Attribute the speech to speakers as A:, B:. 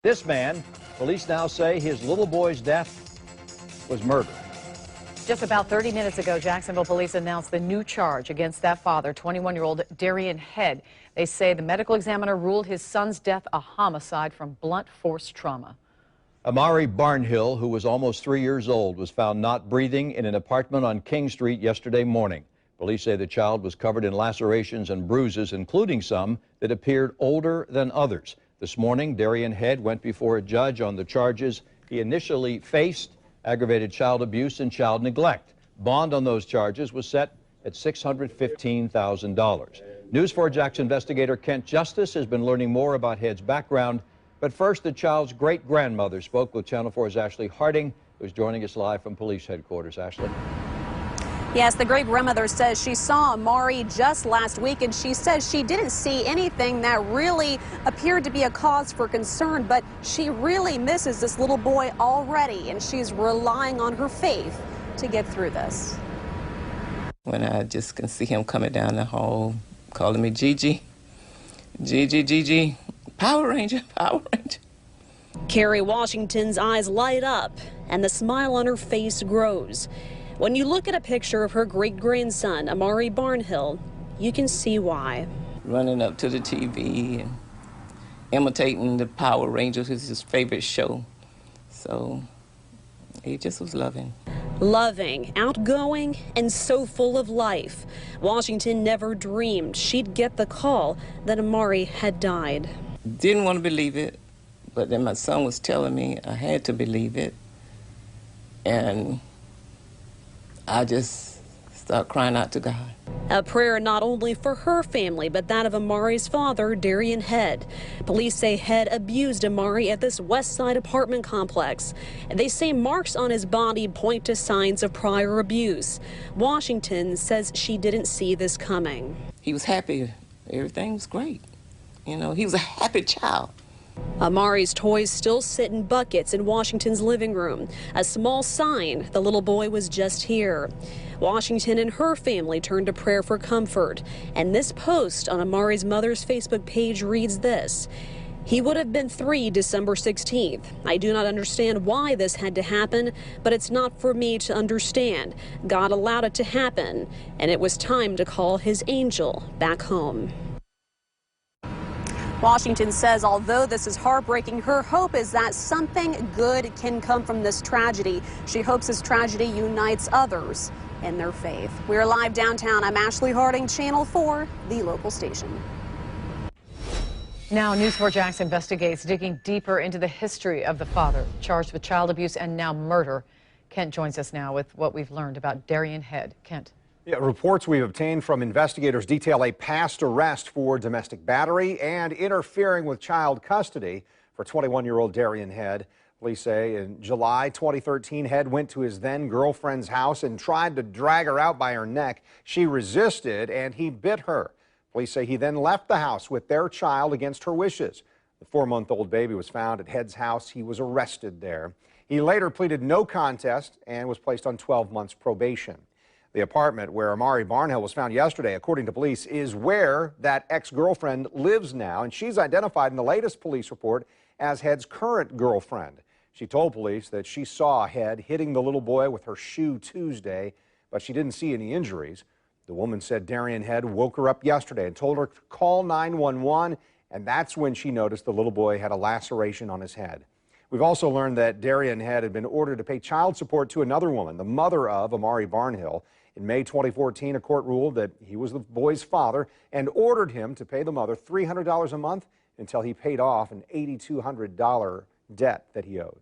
A: This man, police now say his little boy's death was murder.
B: Just about 30 minutes ago, Jacksonville police announced the new charge against that father, 21-year-old Darian Head. They say the medical examiner ruled his son's death a homicide from blunt force trauma.
A: Amari Barnhill, who was almost 3 years old, was found not breathing in an apartment on King Street yesterday morning. Police say the child was covered in lacerations and bruises, including some that appeared older than others. This morning, Darian Head went before a judge on the charges he initially faced: aggravated child abuse and child neglect. Bond on those charges was set at $615,000. News 4 Jax investigator Kent Justice has been learning more about Head's background. But first, the child's great-grandmother spoke with Channel 4's Ashley Harding, who's joining us live from police headquarters. Ashley.
C: Yes, the great-grandmother says she saw Amari just last week, and she says she didn't see anything that really appeared to be a cause for concern, but she really misses this little boy already, and she's relying on her faith to get through this.
D: When I just can see him coming down the hall, calling me Gigi, Gigi, Gigi, Power Ranger, Power Ranger.
C: Carrie Washington's eyes light up, and the smile on her face grows. When you look at a picture of her great-grandson, Amari Barnhill, you can see why.
D: Running up to the TV and imitating the Power Rangers is his favorite show. So he just was loving.
C: Loving, outgoing, and so full of life. Washington never dreamed she'd get the call that Amari had died.
D: Didn't want to believe it, but then my son was telling me I had to believe it. And I just started crying out to God.
C: A prayer not only for her family, but that of Amari's father, Darian Head. Police say Head abused Amari at this West Side apartment complex. They say marks on his body point to signs of prior abuse. Washington says she didn't see this coming.
D: He was happy. Everything was great. You know, he was a happy child.
C: Amari's toys still sit in buckets in Washington's living room. A small sign the little boy was just here. Washington and her family turned to prayer for comfort. And this post on Amari's mother's Facebook page reads this: "He would have been 3 December 16th. I do not understand why this had to happen, but it's not for me to understand. God allowed it to happen, and it was time to call his angel back home." Washington says although this is heartbreaking, her hope is that something good can come from this tragedy. She hopes this tragedy unites others in their faith. We're live downtown. I'm Ashley Harding, Channel 4, the local station.
B: Now, News 4 Jax investigates, digging deeper into the history of the father charged with child abuse and now murder. Kent joins us now with what we've learned about Darian Head. Kent.
E: Yeah, reports we've obtained from investigators detail a past arrest for domestic battery and interfering with child custody for 21-year-old Darian Head. Police say in July 2013, Head went to his then-girlfriend's house and tried to drag her out by her neck. She resisted, and he bit her. Police say he then left the house with their child against her wishes. The 4-month-old baby was found at Head's house. He was arrested there. He later pleaded no contest and was placed on 12 months probation. The apartment where Amari Barnhill was found yesterday, according to police, is where that ex-girlfriend lives now, and she's identified in the latest police report as Head's current girlfriend. She told police that she saw Head hitting the little boy with her shoe Tuesday, but she didn't see any injuries. The woman said Darian Head woke her up yesterday and told her to call 911, and that's when she noticed the little boy had a laceration on his head. We've also learned that Darian Head had been ordered to pay child support to another woman, the mother of Amari Barnhill. In May 2014, a court ruled that he was the boy's father and ordered him to pay the mother $300 a month until he paid off an $8,200 debt that he owed.